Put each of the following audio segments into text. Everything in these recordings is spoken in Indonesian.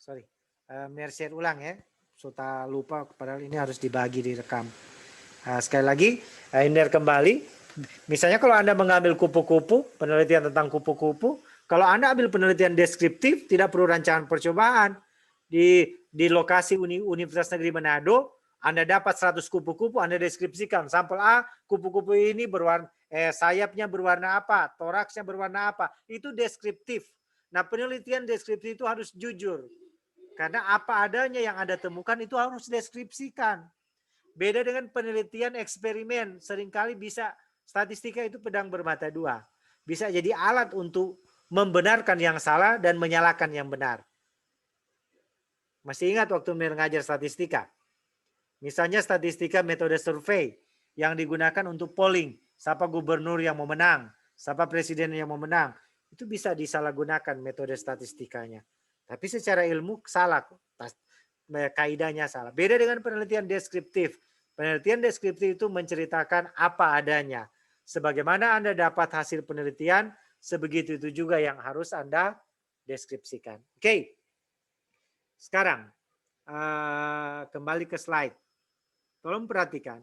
sorry, share ulang ya. Sudah lupa, padahal ini harus dibagi direkam. Sekali lagi, Inder kembali. Misalnya kalau Anda mengambil kupu-kupu, penelitian tentang kupu-kupu, kalau Anda ambil penelitian deskriptif, tidak perlu rancangan percobaan. Di lokasi Universitas Negeri Manado, Anda dapat 100 kupu-kupu, Anda deskripsikan. Sampel A, kupu-kupu ini berwarna, sayapnya berwarna apa, toraksnya berwarna apa. Itu deskriptif. Nah, penelitian deskriptif itu harus jujur. Karena apa adanya yang Anda temukan itu harus deskripsikan. Beda dengan penelitian eksperimen, seringkali bisa statistika itu pedang bermata dua. Bisa jadi alat untuk membenarkan yang salah dan menyalahkan yang benar. Masih ingat waktu mengajar statistika? Misalnya statistika metode survei yang digunakan untuk polling, siapa gubernur yang mau menang, siapa presiden yang mau menang, itu bisa disalahgunakan metode statistikanya. Tapi secara ilmu salah, kaidahnya salah. Beda dengan penelitian deskriptif. Penelitian deskriptif itu menceritakan apa adanya. Sebagaimana Anda dapat hasil penelitian, sebegitu itu juga yang harus Anda deskripsikan. Oke. Sekarang kembali ke slide. Tolong perhatikan.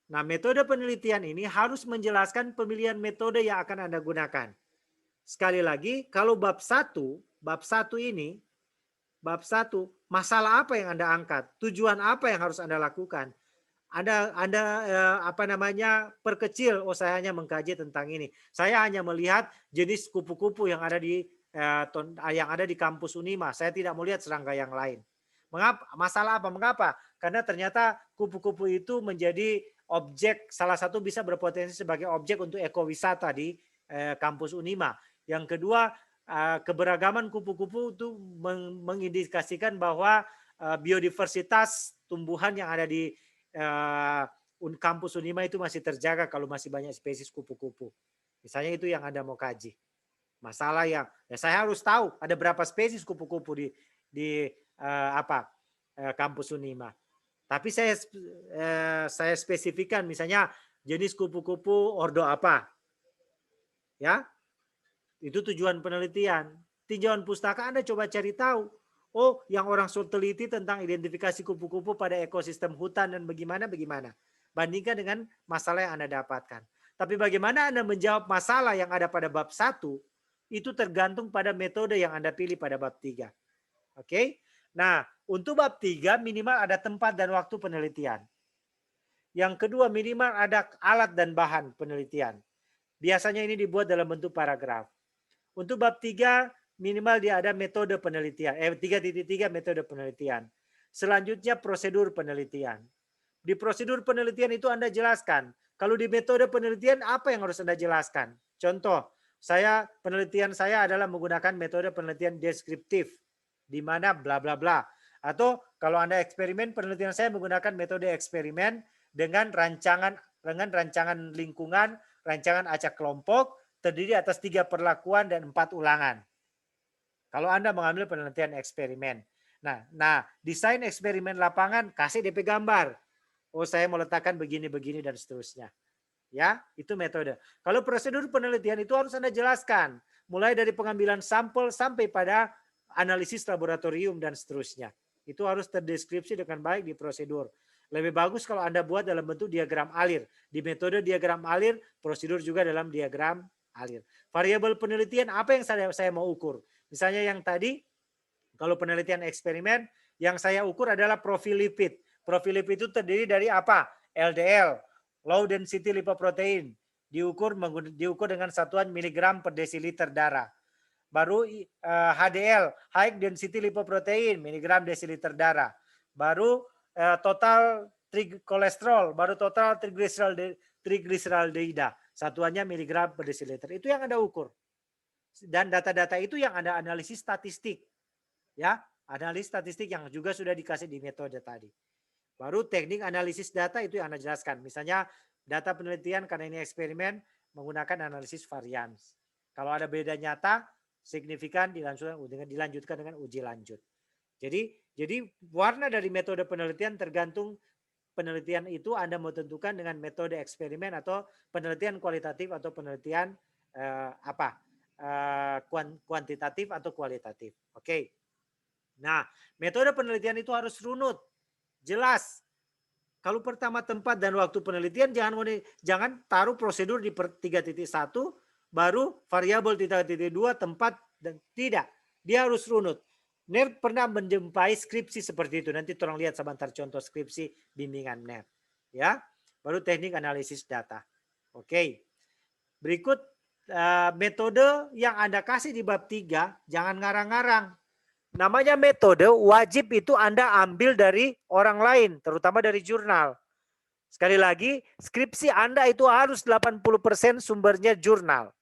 Nah, metode penelitian ini harus menjelaskan pemilihan metode yang akan Anda gunakan. Sekali lagi, kalau bab 1 ini, bab 1, masalah apa yang Anda angkat? Tujuan apa yang harus Anda lakukan? Anda perkecil, oh saya hanya mengkaji tentang ini. Saya hanya melihat jenis kupu-kupu yang ada di kampus Unima. Saya tidak melihat serangga yang lain. Mengapa? Masalah apa? Mengapa? Karena ternyata kupu-kupu itu menjadi objek, salah satu bisa berpotensi sebagai objek untuk ekowisata di kampus Unima. Yang kedua, keberagaman kupu-kupu itu mengindikasikan bahwa biodiversitas tumbuhan yang ada di kampus Unima itu masih terjaga kalau masih banyak spesies kupu-kupu. Misalnya itu yang Anda mau kaji. Masalah yang saya harus tahu ada berapa spesies kupu-kupu di kampus Unima. Tapi saya spesifikkan misalnya jenis kupu-kupu ordo apa. Ya. Itu tujuan penelitian. Tinjauan pustaka Anda coba cari tahu. Oh, yang orang teliti tentang identifikasi kupu-kupu pada ekosistem hutan dan bagaimana. Bandingkan dengan masalah yang Anda dapatkan. Tapi bagaimana Anda menjawab masalah yang ada pada bab 1, itu tergantung pada metode yang Anda pilih pada bab 3. Oke? Nah, untuk bab 3 minimal ada tempat dan waktu penelitian. Yang kedua minimal ada alat dan bahan penelitian. Biasanya ini dibuat dalam bentuk paragraf. Untuk bab 3 minimal dia ada metode penelitian. 3.3 metode penelitian. Selanjutnya prosedur penelitian. Di prosedur penelitian itu Anda jelaskan. Kalau di metode penelitian apa yang harus Anda jelaskan? Contoh, penelitian saya adalah menggunakan metode penelitian deskriptif di mana bla bla bla. Atau kalau Anda eksperimen, penelitian saya menggunakan metode eksperimen dengan rancangan lingkungan, rancangan acak kelompok, terdiri atas 3 perlakuan dan 4 ulangan. Kalau Anda mengambil penelitian eksperimen. Nah, desain eksperimen lapangan kasih DP gambar. Oh, saya mau letakkan begini dan seterusnya. Ya, itu metode. Kalau prosedur penelitian itu harus Anda jelaskan, mulai dari pengambilan sampel sampai pada analisis laboratorium dan seterusnya. Itu harus terdeskripsi dengan baik di prosedur. Lebih bagus kalau Anda buat dalam bentuk diagram alir. Di metode diagram alir, prosedur juga dalam diagram alir. Variabel penelitian apa yang saya mau ukur? Misalnya yang tadi, kalau penelitian eksperimen, yang saya ukur adalah profil lipid. Profil lipid itu terdiri dari apa? LDL, low density lipoprotein, diukur dengan satuan miligram per desiliter darah. Baru HDL, high density lipoprotein, miligram desiliter darah. Baru total kolesterol, baru total triglycerida, satuannya miligram per desiliter. Itu yang Anda ukur. Dan data-data itu yang Anda analisis statistik. Ya, analisis statistik yang juga sudah dikasih di metode tadi. Baru teknik analisis data itu yang Anda jelaskan. Misalnya data penelitian karena ini eksperimen menggunakan analisis varians. Kalau ada beda nyata, signifikan dilanjutkan dengan uji lanjut. Jadi warna dari metode penelitian tergantung penelitian itu Anda mau tentukan dengan metode eksperimen atau penelitian kualitatif atau penelitian kuantitatif atau kualitatif. Oke. Nah, metode penelitian itu harus runut, jelas. Kalau pertama tempat dan waktu penelitian jangan taruh prosedur di 3.1 baru variabel 3.2 tempat dan tidak. Dia harus runut. NER pernah menjumpai skripsi seperti itu. Nanti tolong lihat sebentar contoh skripsi bimbingan NER. Ya, baru teknik analisis data. Oke. Berikut metode yang Anda kasih di bab 3, jangan ngarang-ngarang. Namanya metode, wajib itu Anda ambil dari orang lain, terutama dari jurnal. Sekali lagi, skripsi Anda itu harus 80% sumbernya jurnal.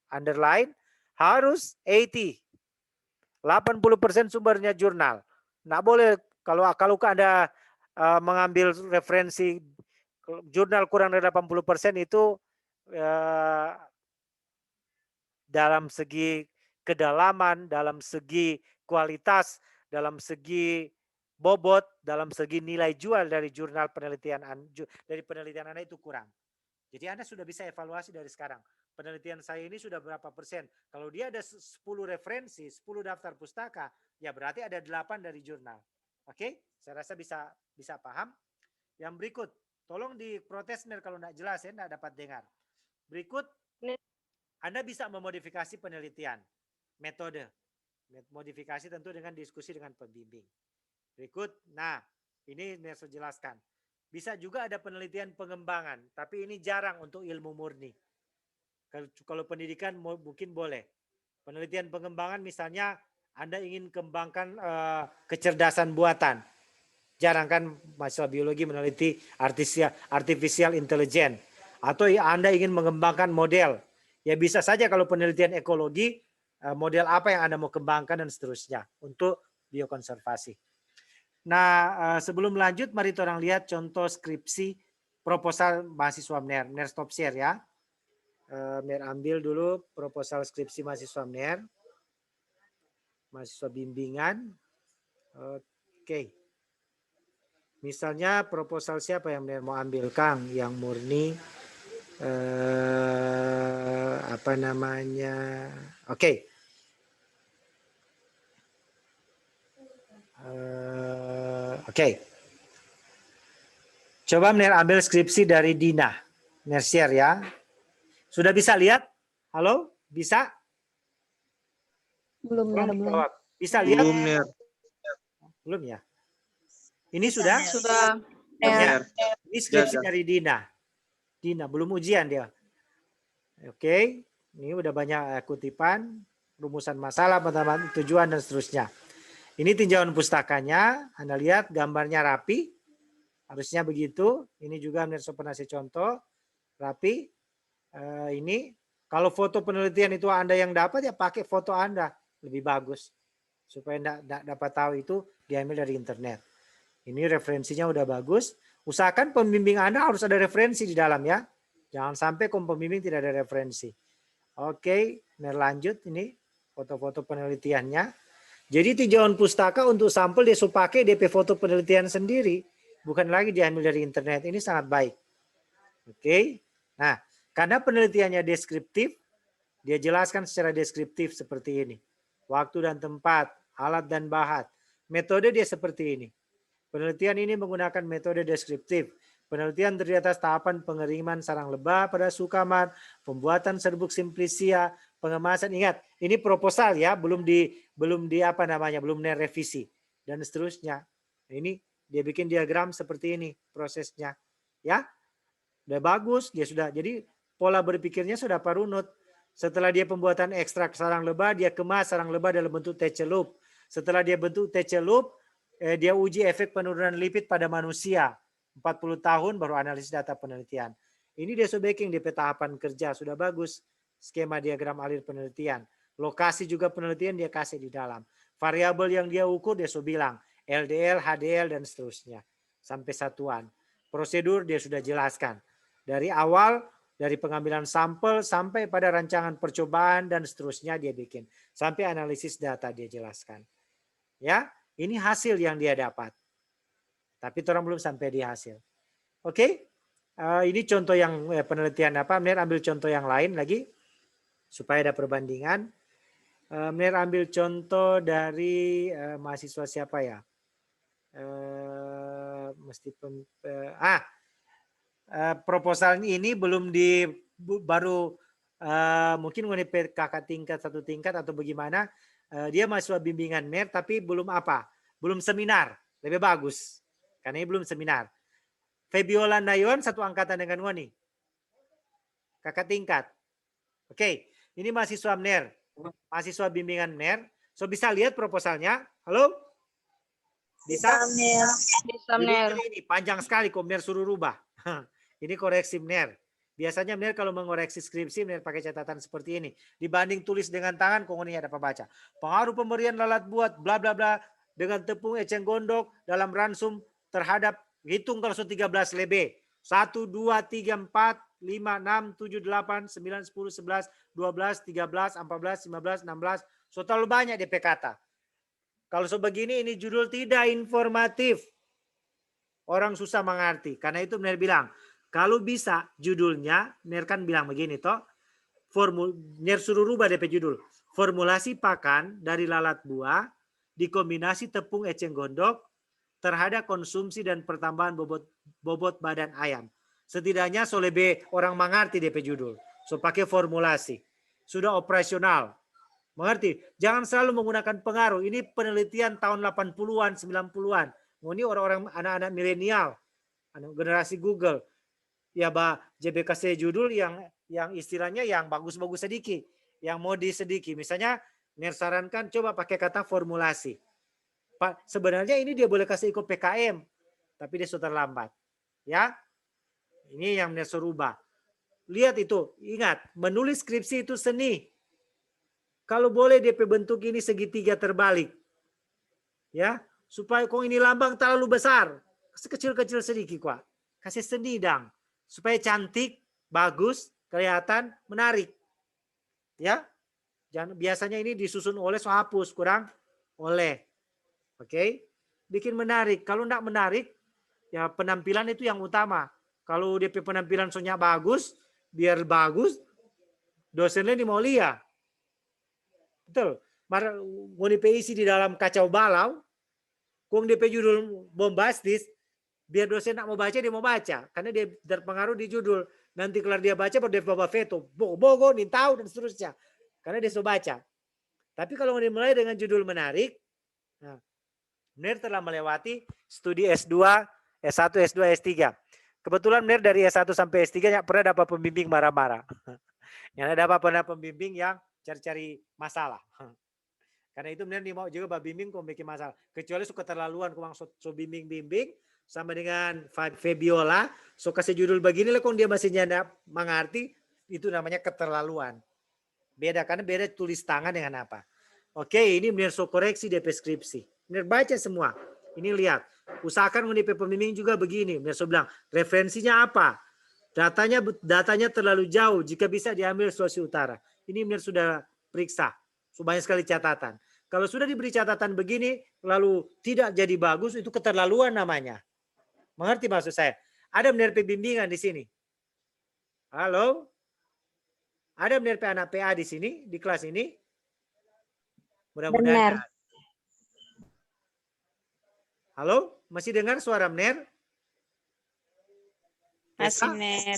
Underline, harus 80% sumbernya jurnal. Nggak boleh, kalau Anda mengambil referensi jurnal kurang dari 80% itu dalam segi kedalaman, dalam segi kualitas, dalam segi bobot, dalam segi nilai jual dari jurnal penelitian Anda itu kurang. Jadi Anda sudah bisa evaluasi dari sekarang. Penelitian saya ini sudah berapa persen? Kalau dia ada 10 referensi, 10 daftar pustaka, ya berarti ada 8 dari jurnal. Oke? Saya rasa bisa paham. Yang berikut, tolong diprotes kalau tidak jelas, ya tidak dapat dengar. Berikut, Anda bisa memodifikasi penelitian, metode. Modifikasi tentu dengan diskusi dengan pembimbing. Berikut, nah ini saya jelaskan. Bisa juga ada penelitian pengembangan, tapi ini jarang untuk ilmu murni. Kalau pendidikan mungkin boleh. Penelitian pengembangan misalnya Anda ingin kembangkan kecerdasan buatan. Jarang kan mahasiswa biologi meneliti artificial intelligence. Atau Anda ingin mengembangkan model. Ya bisa saja kalau penelitian ekologi, model apa yang Anda mau kembangkan dan seterusnya untuk biokonservasi. Nah, sebelum lanjut, mari kita lihat contoh skripsi proposal mahasiswa MER. MER stop share ya. MER ambil dulu proposal skripsi mahasiswa MER. Mahasiswa bimbingan. Oke. Misalnya proposal siapa yang MER mau ambil, Kang? Yang murni. Apa namanya? Oke. Oke. Coba MER ambil skripsi dari Dina. MER share ya. Sudah bisa lihat? Halo? Bisa? Belum. Bisa lihat? Belum ya? Ini sudah? Sudah. Ya. Ini skripsi dari Dina. Dina, belum ujian dia. Oke. Ini udah banyak kutipan, rumusan masalah, tujuan, dan seterusnya. Ini tinjauan pustakanya. Anda lihat gambarnya rapi. Harusnya begitu. Ini juga pernah saya contoh. Rapi. Ini. Kalau foto penelitian itu Anda yang dapat, ya pakai foto Anda. Lebih bagus. Supaya tidak dapat tahu itu diambil dari internet. Ini referensinya udah bagus. Usahakan pembimbing Anda harus ada referensi di dalam ya. Jangan sampai pembimbing tidak ada referensi. Oke, lanjut ini foto-foto penelitiannya. Jadi tinjauan pustaka untuk sampel dia pakai DP foto penelitian sendiri. Bukan lagi diambil dari internet. Ini sangat baik. Oke. Nah, karena penelitiannya deskriptif, dia jelaskan secara deskriptif seperti ini. Waktu dan tempat, alat dan bahan. Metode dia seperti ini. Penelitian ini menggunakan metode deskriptif. Penelitian terdiri atas tahapan pengeringan sarang lebah pada sukamar, pembuatan serbuk simplisia, pengemasan. Ingat, ini proposal ya, belum revisi dan seterusnya. Ini dia bikin diagram seperti ini prosesnya, ya. Udah bagus, dia sudah. Jadi pola berpikirnya sudah parunut. Setelah dia pembuatan ekstrak sarang lebah, dia kemas sarang lebah dalam bentuk teh celup. Setelah dia bentuk teh celup, dia uji efek penurunan lipid pada manusia. 40 tahun baru analisis data penelitian. Ini dia backing DP tahapan kerja sudah bagus. Skema diagram alir penelitian. Lokasi juga penelitian dia kasih di dalam. Variabel yang dia ukur dia bilang LDL, HDL dan seterusnya sampai satuan. Prosedur dia sudah jelaskan. Dari awal dari pengambilan sampel sampai pada rancangan percobaan dan seterusnya dia bikin. Sampai analisis data dia jelaskan. Ya, ini hasil yang dia dapat. Tapi orang belum sampai di hasil. Oke, ini contoh yang penelitian apa? Ambil contoh yang lain lagi supaya ada perbandingan. Mir ambil contoh dari mahasiswa siapa ya? Proposal ini belum baru mungkin mengenai kakak tingkat satu tingkat atau bagaimana. Dia mahasiswa bimbingan Mir tapi belum belum seminar, lebih bagus karena ini belum seminar. Febiola Nayon satu angkatan dengan Ngoni, kakak tingkat. Oke, ini mahasiswa MNER, mahasiswa bimbingan MNER. So bisa lihat proposalnya. Halo? Bisa? Bisa, Mner. Ini panjang sekali kok MNER suruh rubah. Ini koreksi MNER. Biasanya MNER kalau mengoreksi skripsi MNER pakai catatan seperti ini. Dibanding tulis dengan tangan, kok ini ada baca. Pengaruh pemberian lalat buat bla bla bla dengan tepung eceng gondok dalam ransum terhadap hitung kalau 13 lebih. 1, 2, 3, 4, 5, 6, 7, 8, 9, 10, 11, 12, 13, 14, 15, 16. So terlalu banyak DP kata. Kalau sebegini ini judul tidak informatif. Orang susah mengerti. Karena itu Ner bilang, kalau bisa judulnya, Ner kan bilang begini toh. Ner suruh rubah DP judul. Formulasi pakan dari lalat buah dikombinasi tepung eceng gondok terhadap konsumsi dan pertambahan bobot badan ayam. Setidaknya so lebih orang mengerti DP judul. So pakai formulasi. Sudah operasional. Mengerti? Jangan selalu menggunakan pengaruh. Ini penelitian tahun 80-an, 90-an. Ini orang-orang anak-anak milenial, generasi Google. Ya, JBKC judul yang istilahnya yang bagus-bagus sedikit, yang modis sedikit. Misalnya, Ner sarankan coba pakai kata formulasi. Sebenarnya ini dia boleh kasih ikut PKM, tapi dia sudah terlambat. Ya, ini yang Ner suruh rubah. Lihat itu, ingat, menulis skripsi itu seni. Kalau boleh DP bentuk ini segitiga terbalik. Ya, supaya kok ini lambang terlalu besar. Kecil-kecil sedikit kok. Kasih seni dang. Supaya cantik, bagus, kelihatan, menarik. Ya. Jangan, biasanya ini disusun oleh so hapus, kurang oleh. Oke. Bikin menarik. Kalau enggak menarik, ya penampilan itu yang utama. Kalau DP penampilan soalnya bagus, biar bagus, dosennya ini mau lihat. Betul. Mau isi di dalam kacau balau, kung DP judul bombastis, biar dosen nak mau baca, dia mau baca. Karena dia terpengaruh di judul. Nanti kalau dia baca, baru dia bawa veto. Bogo, tahu, dan seterusnya. Karena dia sudah baca. Tapi kalau dimulai dengan judul menarik, nah, Mner telah melewati studi S2, S1, S2, S3. Kebetulan Mner dari S1 sampai S3 pernah dapat pembimbing marah-marah. Yang dapat pernah pembimbing yang cari-cari masalah. Karena itu Mner mau juga bimbing kok bikin masalah. Kecuali suka keterlaluan kok so bimbing-bimbing sama dengan Febiola, so kasih judul begini lah kok dia masih nyanda mengerti, itu namanya keterlaluan. Beda, karena beda tulis tangan dengan apa. Oke, ini Mner so koreksi DP skripsi. Mner baca semua. Ini lihat. Usahakan DP pembimbing juga begini. Mner so bilang, referensinya apa? Datanya terlalu jauh jika bisa diambil Sulawesi Utara. Ini Mner sudah periksa. So, banyak sekali catatan. Kalau sudah diberi catatan begini, lalu tidak jadi bagus, itu keterlaluan namanya. Mengerti maksud saya? Ada Mner pembimbingan di sini. Halo? Ada Mner anak PA di sini, di kelas ini? Mudah-mudahan. Halo? Masih dengar suara Mner? Masih, Mner.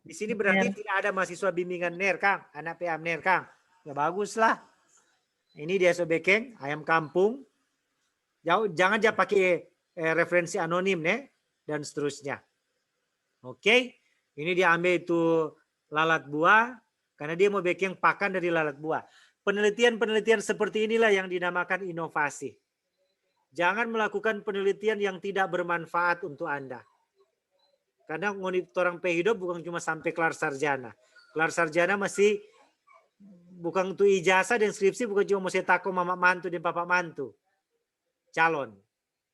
Di sini berarti tidak ada mahasiswa bimbingan Mner, Kang. Anak PA Mner, Kang. Ya bagus lah. Ini dia Sobekeng, ayam kampung. Jangan aja pakai referensi anonim, dan seterusnya. Oke, ini dia ambil itu lalat buah, karena dia mau bikin pakan dari lalat buah. Penelitian-penelitian seperti inilah yang dinamakan inovasi. Jangan melakukan penelitian yang tidak bermanfaat untuk Anda. Karena orang hidup bukan cuma sampai kelar sarjana. Kelar sarjana masih bukan untuk ijazah dan skripsi, bukan cuma mau setako mama mantu dan papa mantu. Calon.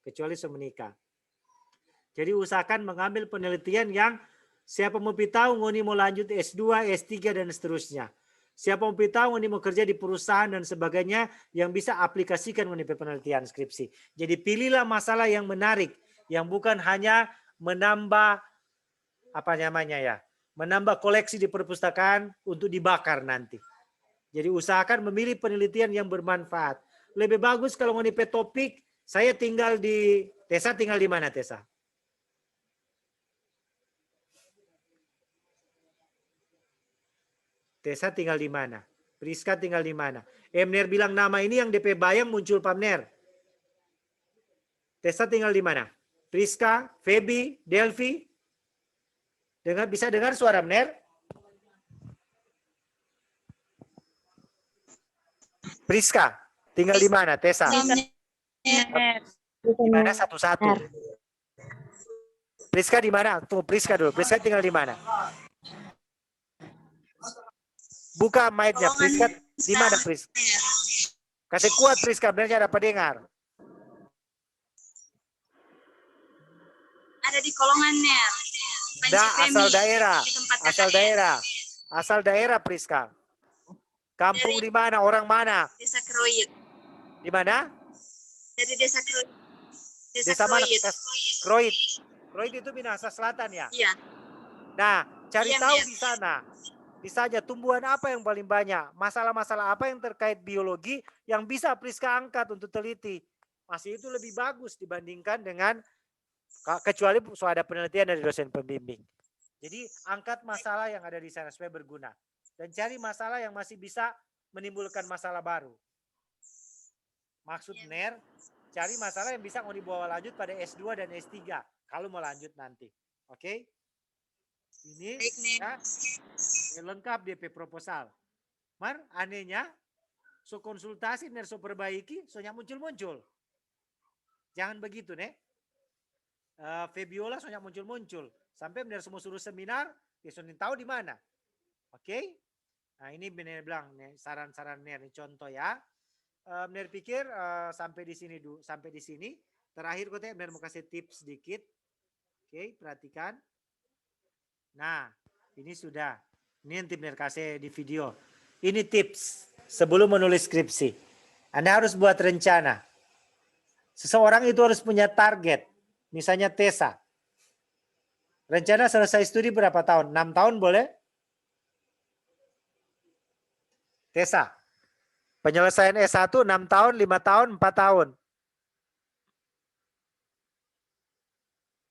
Kecuali menikah. Jadi usahakan mengambil penelitian yang siapa mau tahu ngoni mau lanjut S2, S3 dan seterusnya. Siapa mau tahu ngoni mau kerja di perusahaan dan sebagainya yang bisa aplikasikan ngoni penelitian skripsi. Jadi pilihlah masalah yang menarik, yang bukan hanya menambah menambah koleksi di perpustakaan untuk dibakar nanti. Jadi usahakan memilih penelitian yang bermanfaat. Lebih bagus kalau ngoni topik, saya tinggal di Tessa, tinggal di mana Tessa? Tessa tinggal di mana? Priska tinggal di mana? Emner bilang nama ini yang DP bayang muncul Pamner. Tessa tinggal di mana? Priska, Feby, Delvi. Bisa dengar suara Emner? Priska, tinggal di mana? Tessa? Di mana satu-satu? Priska di mana? Tunggu Priska dulu. Priska tinggal di mana? Buka mic-nya. Priska di mana Priska? Kasih kuat Priska, benernya dapat dengar. Ada di kolongannya. Asal daerah. Asal daerah. Asal daerah Priska. Kampung di mana? Orang mana? Desa Kroit. Di mana? Dari Desa Kroit. Desa mana? Kroit. Kroit itu Minahasa Selatan ya? Iya. Nah, cari Iya, tahu Mir. di sana. Misalnya tumbuhan apa yang paling banyak? Masalah-masalah apa yang terkait biologi yang bisa Priska angkat untuk teliti? Masih itu lebih bagus dibandingkan dengan, kecuali ada penelitian dari dosen pembimbing. Jadi angkat masalah yang ada di sana supaya berguna. Dan cari masalah yang masih bisa menimbulkan masalah baru. Maksud NER, cari masalah yang bisa mau dibawa lanjut pada S2 dan S3. Kalau mau lanjut nanti. Oke? Ini ya, lengkap DP proposal. Mar, anehnya, so konsultasi, NER so perbaiki, so muncul-muncul. Jangan begitu, nih. Febiola so muncul-muncul. Sampai NER semua suruh seminar, ya so tahu di mana. Oke? Nah ini benar bilang nih, saran-saran NER, ini contoh ya. NER pikir sampai di sini dulu, sampai di sini. Terakhir kota NER mau kasih tips sedikit. Oke, perhatikan. Nah, ini sudah. Ini yang NER kasih di video. Ini tips sebelum menulis skripsi. Anda harus buat rencana. Seseorang itu harus punya target. Misalnya Tessa. Rencana selesai studi berapa tahun? 6 tahun boleh? Tessa, penyelesaian S1 6 tahun, 5 tahun, 4 tahun.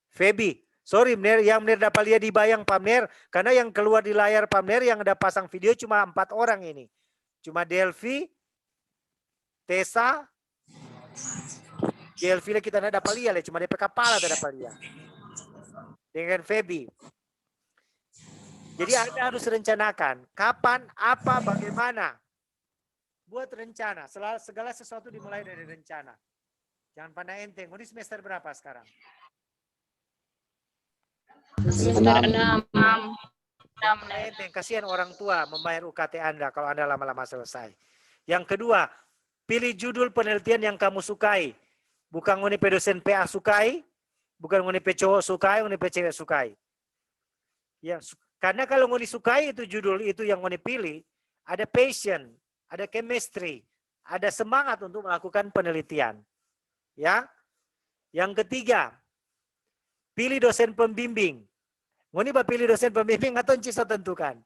Feby, sorry yang dapat lihat di bayang Pamner, karena yang keluar di layar Pamner yang ada pasang video cuma 4 orang ini. Cuma Delvi, Tessa, Delvi kita tidak dapat lihat, cuma DP kepala tidak dapat lihat. Dengan Feby. Jadi Anda harus rencanakan kapan, apa, bagaimana. Buat rencana. Segala sesuatu dimulai dari rencana. Jangan pandang enteng. Ini semester berapa sekarang? Semester 6. Enteng. Kasihan orang tua membayar UKT Anda kalau Anda lama-lama selesai. Yang kedua, pilih judul penelitian yang kamu sukai. Bukan UNIP dosen PA sukai, bukan UNIP cowok sukai, UNIP cewek sukai. Ya, karena kalau ngoni sukai itu judul itu yang ngoni pilih, ada passion, ada chemistry, ada semangat untuk melakukan penelitian. Ya. Yang ketiga, pilih dosen pembimbing. Ngoni pilih dosen pembimbing atau ciso tentukan.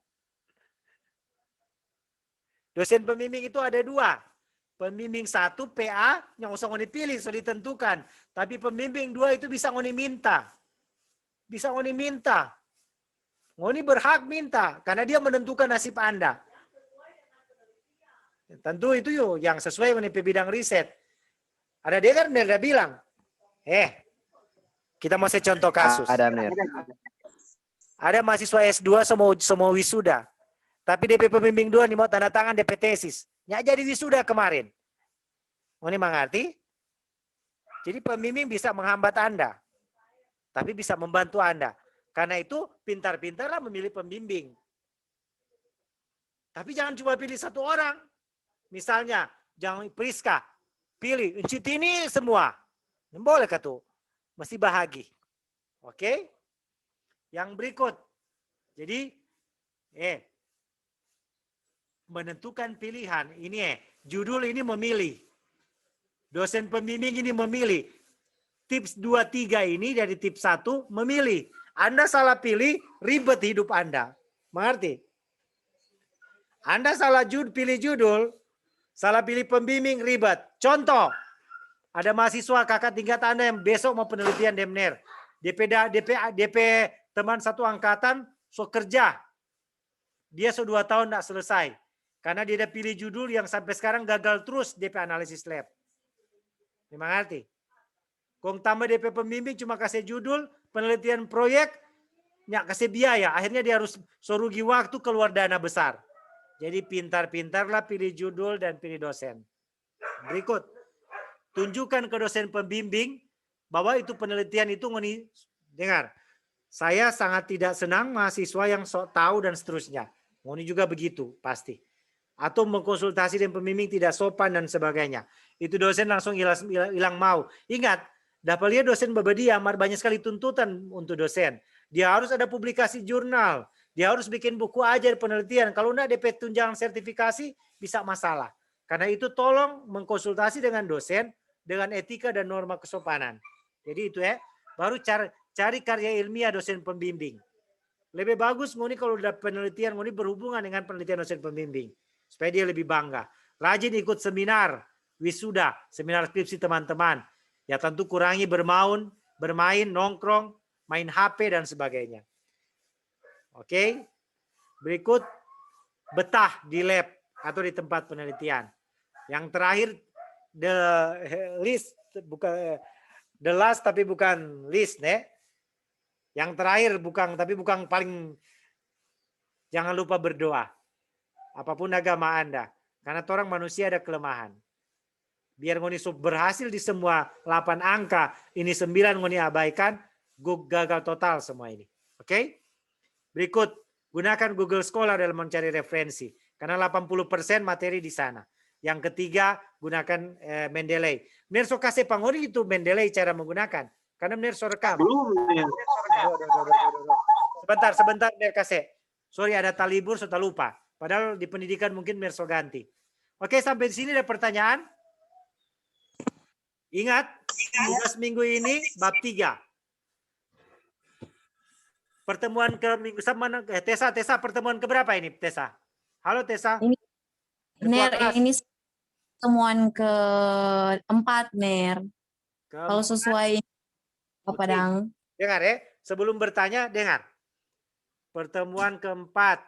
Dosen pembimbing itu ada 2. Pembimbing 1 PA yang usah ngoni pilih, sudah ditentukan. Tapi pembimbing 2 itu bisa ngoni minta. Bisa ngoni minta. Ngoni berhak minta karena dia menentukan nasib Anda. Tentu itu yang sesuai dengan bidang riset. Ada dia kan dia bilang, kita masih contoh kasus. Ada mahasiswa S2 semua wisuda. Tapi DP pembimbing 2 nih mau tanda tangan DP tesis. Nggak jadi wisuda kemarin. Ngoni mengerti? Jadi pembimbing bisa menghambat Anda. Tapi bisa membantu Anda. Karena itu pintar-pintarlah memilih pembimbing. Tapi jangan cuma pilih 1 orang. Misalnya, jangan Priska. Pilih, Encit ini semua. Boleh kah tuh? Mesti bahagi. Oke? Yang berikut. Jadi, menentukan pilihan. Ini judul ini memilih. Dosen pembimbing ini memilih. Tips 2-3 ini dari tips 1 memilih. Anda salah pilih, ribet hidup Anda. Mengerti? Anda salah pilih judul, salah pilih pembimbing, ribet. Contoh, ada mahasiswa kakak tingkat Anda yang besok mau penelitian Demner. DP teman satu angkatan so kerja. Dia so 2 tahun tidak selesai. Karena dia ada pilih judul yang sampai sekarang gagal terus DP analisis lab. Memang arti. Kong tambah DP pembimbing cuma kasih judul, penelitian proyek, nggak kasih biaya. Akhirnya dia harus so rugi waktu, keluar dana besar. Jadi pintar-pintarlah pilih judul dan pilih dosen. Berikut. Tunjukkan ke dosen pembimbing bahwa itu penelitian itu dengar. Saya sangat tidak senang mahasiswa yang sok tahu dan seterusnya. Ngoni juga begitu pasti. Atau mengkonsultasi dengan pembimbing tidak sopan dan sebagainya. Itu dosen langsung hilang mau. Ingat, dapat lihat dosen berbedia, banyak sekali tuntutan untuk dosen. Dia harus ada publikasi jurnal. Dia harus bikin buku ajar penelitian. Kalau enggak DP tunjangan sertifikasi bisa masalah. Karena itu tolong mengkonsultasi dengan dosen dengan etika dan norma kesopanan. Jadi itu ya. Baru cari karya ilmiah dosen pembimbing. Lebih bagus ngoni kalau udah penelitian ngoni berhubungan dengan penelitian dosen pembimbing. Supaya dia lebih bangga. Rajin ikut seminar, wisuda, seminar skripsi teman-teman. Ya tentu kurangi bermain, nongkrong, main HP dan sebagainya. Oke. Berikut betah di lab atau di tempat penelitian. Yang terakhir the list bukan the last tapi bukan list nih. Yang terakhir bukan paling, jangan lupa berdoa. Apapun agama Anda. Karena orang manusia ada kelemahan. Biar ngoni berhasil di semua 8 angka, ini 9 ngoni abaikan, gagal total semua ini. Oke? Berikut, gunakan Google Scholar dalam mencari referensi. Karena 80% materi di sana. Yang ketiga, gunakan Mendeley. Bener so kasih pangori itu Mendeley cara menggunakan. Karena bener so rekam. Sebentar bener kasih. Sorry ada talibur, so tak lupa. Padahal di pendidikan mungkin bener so ganti. Oke, sampai di sini ada pertanyaan. Ingat, tugas minggu ini bab 3. Pertemuan ke minggu sama Tessa pertemuan keberapa ini Tessa? Halo Tessa. Ini pertemuan ke-4 Ner. Kalau sesuai Padang. Dengar ya, sebelum bertanya dengar. Pertemuan ke-4.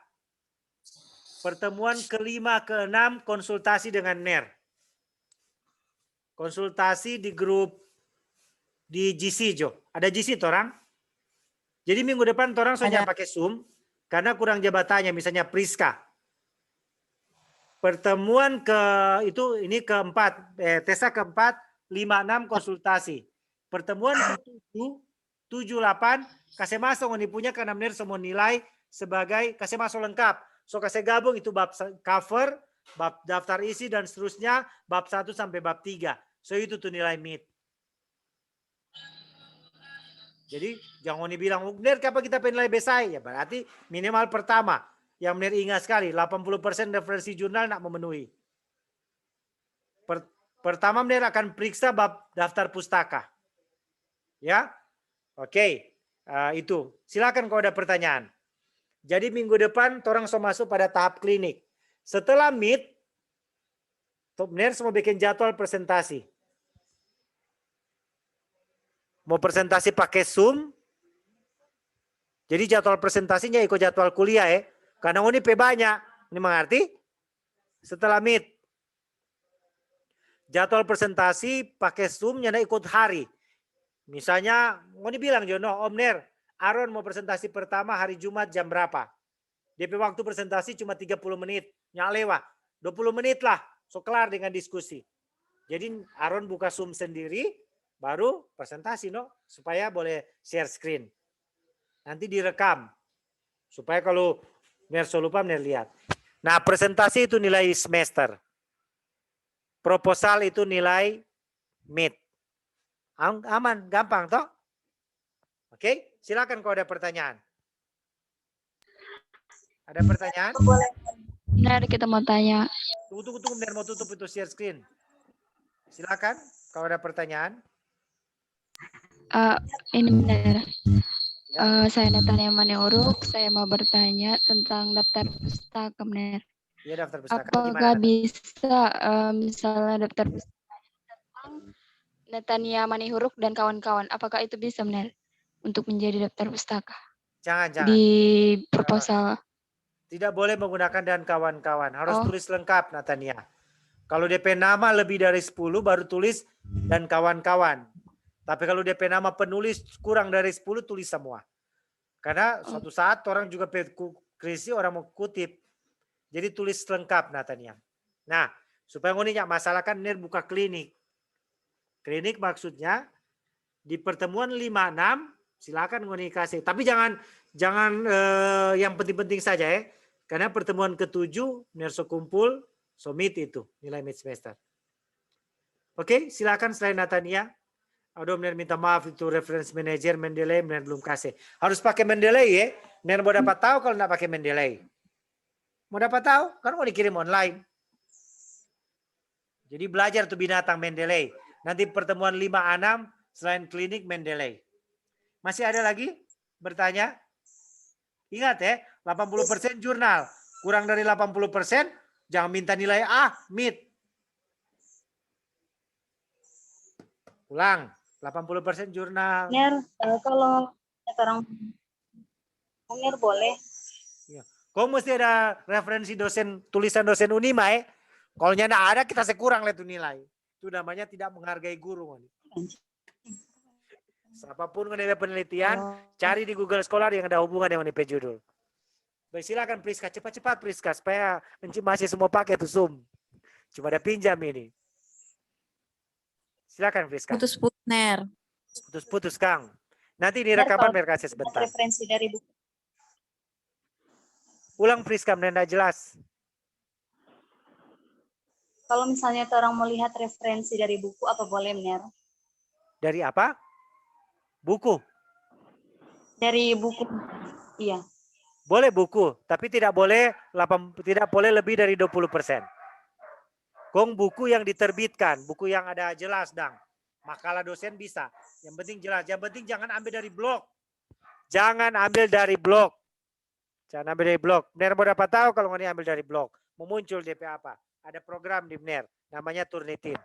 Pertemuan ke-5, ke-6 konsultasi dengan NER. Konsultasi di grup di GC Jo. Ada GC orang? Jadi minggu depan orang soalnya pakai Zoom karena kurang jabatannya misalnya Priska. Pertemuan ini keempat, Tessa keempat, 5-6 konsultasi. Pertemuan ke-7, 7-8 kasih masuk ini punya karena benar semua nilai sebagai kasih masuk lengkap. So kasih gabung itu bab cover, bab daftar isi dan seterusnya, bab 1 sampai bab 3. So itu tuh nilai mid. Jadi jangan dibilang, benar kapan kita penilai besai? Ya berarti minimal pertama. Yang benar ingat sekali, 80% referensi jurnal nak memenuhi. Pertama benar akan periksa bab daftar pustaka. Ya, oke. Itu. Silakan kalau ada pertanyaan. Jadi minggu depan orang so masuk pada tahap klinik. Setelah mid, benar semua bikin jadwal presentasi. Mau presentasi pakai Zoom. Jadi jadwal presentasinya ikut jadwal kuliah ya. Karena ini banyak. Ini mengerti? Setelah mid. Jadwal presentasi pakai Zoom nyana ikut hari. Misalnya, ini bilang Jono, Om Ner, Aaron mau presentasi pertama hari Jumat jam berapa? DP waktu presentasi cuma 30 menit. Nyak lewat. 20 menit lah. So kelar dengan diskusi. Jadi Aaron buka Zoom sendiri, baru presentasi no. Supaya boleh share screen. Nanti direkam. Supaya kalau Ner so lupa Ner lihat. Nah presentasi itu nilai semester. Proposal itu nilai mid. Aman, gampang toh? Oke, silakan kalau ada pertanyaan. Ada pertanyaan? Benar, kita mau tanya. Tunggu, benar mau tutup itu share screen. Silakan kalau ada pertanyaan. Ini benar. Saya Natania Maneuruk, saya mau bertanya tentang daftar pustaka benar. Ya daftar pustaka. Apakah bisa misalnya daftar pustaka tentang Natania Manihuruk dan kawan-kawan? Apakah itu bisa benar untuk menjadi daftar pustaka? Jangan. Di proposal. Tidak boleh menggunakan dan kawan-kawan. Harus Oh. tulis lengkap, Natania. Kalau DP nama lebih dari 10, baru tulis dan kawan-kawan. Tapi kalau DP nama penulis kurang dari 10, tulis semua. Karena suatu saat orang juga krisis, orang mau kutip. Jadi tulis lengkap, Natania. Nah, supaya ngoni nggak masalah kan, Ner buka klinik. Klinik maksudnya di pertemuan 5-6 silakan ngoni kasih. Tapi jangan yang penting-penting saja ya. Karena pertemuan ke-7 Ner so kumpul, so meet itu nilai mid semester. Oke, silakan selain Natania. Aduh, Ner minta maaf itu reference manager Mendeley Ner belum kasih. Harus pakai Mendeley ya. Ner mau dapat tahu kalau nggak pakai Mendeley. Mau dapat tahu? Kan mau dikirim online. Jadi belajar tuh binatang Mendeley. Nanti pertemuan 5-6 selain klinik Mendeley. Masih ada lagi bertanya? Ingat ya, 80% jurnal. Kurang dari 80%, jangan minta nilai A, mid. Ulang, 80% jurnal. Ner, kalau orang Ner boleh. Kau mesti ada referensi dosen, tulisan dosen Unima ya. Kalau nyana ada, kita sekurang lihat nilai. Itu namanya tidak menghargai guru. Siapapun yang ada penelitian, cari di Google Scholar yang ada hubungan dengan IP judul. Baik, silakan Priska, cepat-cepat Priska, supaya masih semua pakai tuh Zoom. Cuma ada pinjam ini. Silakan Priska. Putus-putus Ner. Putus-putus Kang. Nanti di rekaman biar kasih sebentar. Referensi dari buku. Ulang Priska, tidak jelas. Kalau misalnya orang mau lihat referensi dari buku, apa boleh, Ner? Dari apa? Buku. Dari buku. Iya. Boleh buku, tapi tidak boleh lebih dari 20%. Kong buku yang diterbitkan, buku yang ada jelas dang. Makalah dosen bisa. Yang penting jelas. Yang penting jangan ambil dari blog. Jangan ambil dari blog. Jangan ambil dari blog. Benar mau dapat tahu kalau nggak ambil dari blog. Mau muncul DP apa? Ada program di BNER. Namanya Turnitin.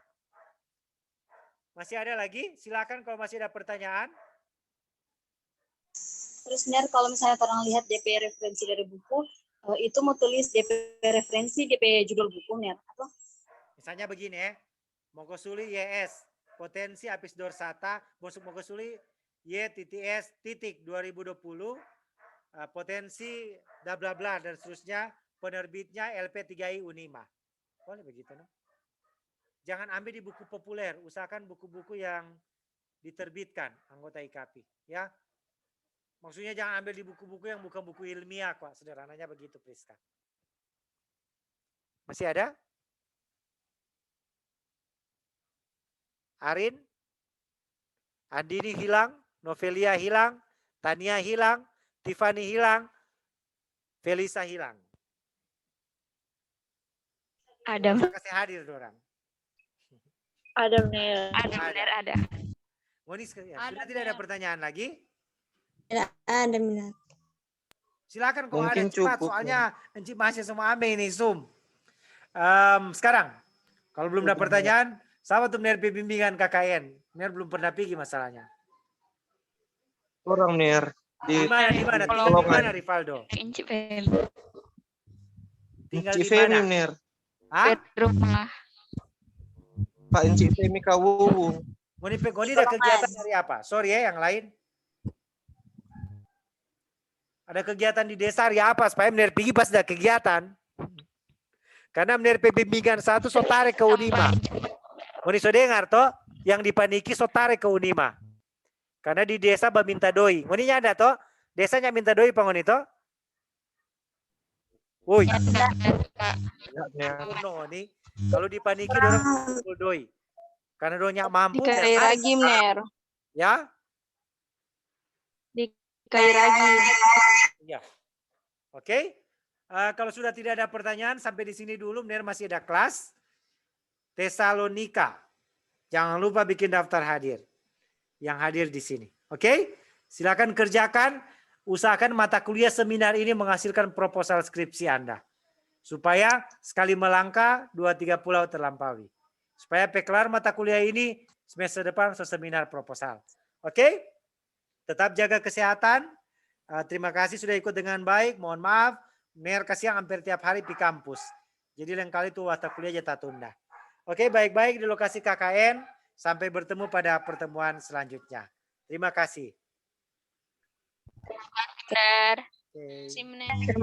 Masih ada lagi? Silakan kalau masih ada pertanyaan. Terus Ner, kalau misalnya orang lihat DP referensi dari buku, itu mau tulis DP referensi, DP judul buku, Ner? Apa? Misalnya begini ya. Mogosuli YS. Potensi Apis dorsata. Mogosuli Y.S. 2020. Potensi bla bla bla dan seterusnya. Penerbitnya LP3I Unima. Boleh begitu, no? Jangan ambil di buku populer. Usahakan buku-buku yang diterbitkan anggota IKAPI. Ya. Maksudnya jangan ambil di buku-buku yang bukan buku ilmiah kok. Sederhananya begitu, Priska. Masih ada? Arin? Andini hilang? Novelia hilang? Tania hilang? Tiffany hilang? Felisa hilang? Ada. Kasih hadir orang. Ada Ner. Ada. Monis, sudah tidak ada pertanyaan lagi? Tidak ada minat. Silakan kalau ada Mungkin cepat, cukup, soalnya Encik masih semua ame ini Zoom. Sekarang, kalau belum ada pertanyaan, sama tuh Ner bimbingan KKN. Ner belum pernah pergi masalahnya. Orang Ner Di mana? Tinggal di mana, Rivaldo? Inci Femi. Tinggal di Femi mana? Ner. Hah? Rumah. Pak Inci Femi Kawung. Goni ada kegiatan dari apa? Sorry ya, yang lain. Ada kegiatan di desa hari apa? Supaya Ner pergi pas ada kegiatan. Karena Ner bimbingan satu so tarik ke Unima. Goni so dengar toh, yang dipaniki so tarik ke Unima. Karena di desa minta doi. Ngoni ada toh? Desanya minta doi pangoni toh? Woi. Nih, kalau dipaniki dorong kumpul doi. Karena dorongnya mampu. Dikai lagi, Ner. Ya? Dikai lagi. Ya. Oke. Kalau sudah tidak ada pertanyaan, sampai di sini dulu. Ner masih ada kelas. Tesalonika. Jangan lupa bikin daftar hadir. Yang hadir di sini. Oke? Silakan kerjakan. Usahakan mata kuliah seminar ini menghasilkan proposal skripsi Anda. Supaya sekali melangkah 2-3 pulau terlampaui. Supaya kelar mata kuliah ini semester depan seminar proposal. Oke? Tetap jaga kesehatan. Terima kasih sudah ikut dengan baik. Mohon maaf, Ner kasih hampir tiap hari di kampus. Jadi lain kali itu mata kuliah jatah tunda. Oke, baik-baik di lokasi KKN. Sampai bertemu pada pertemuan selanjutnya. Terima kasih. Benar. Oke. Terima kasih, Mener.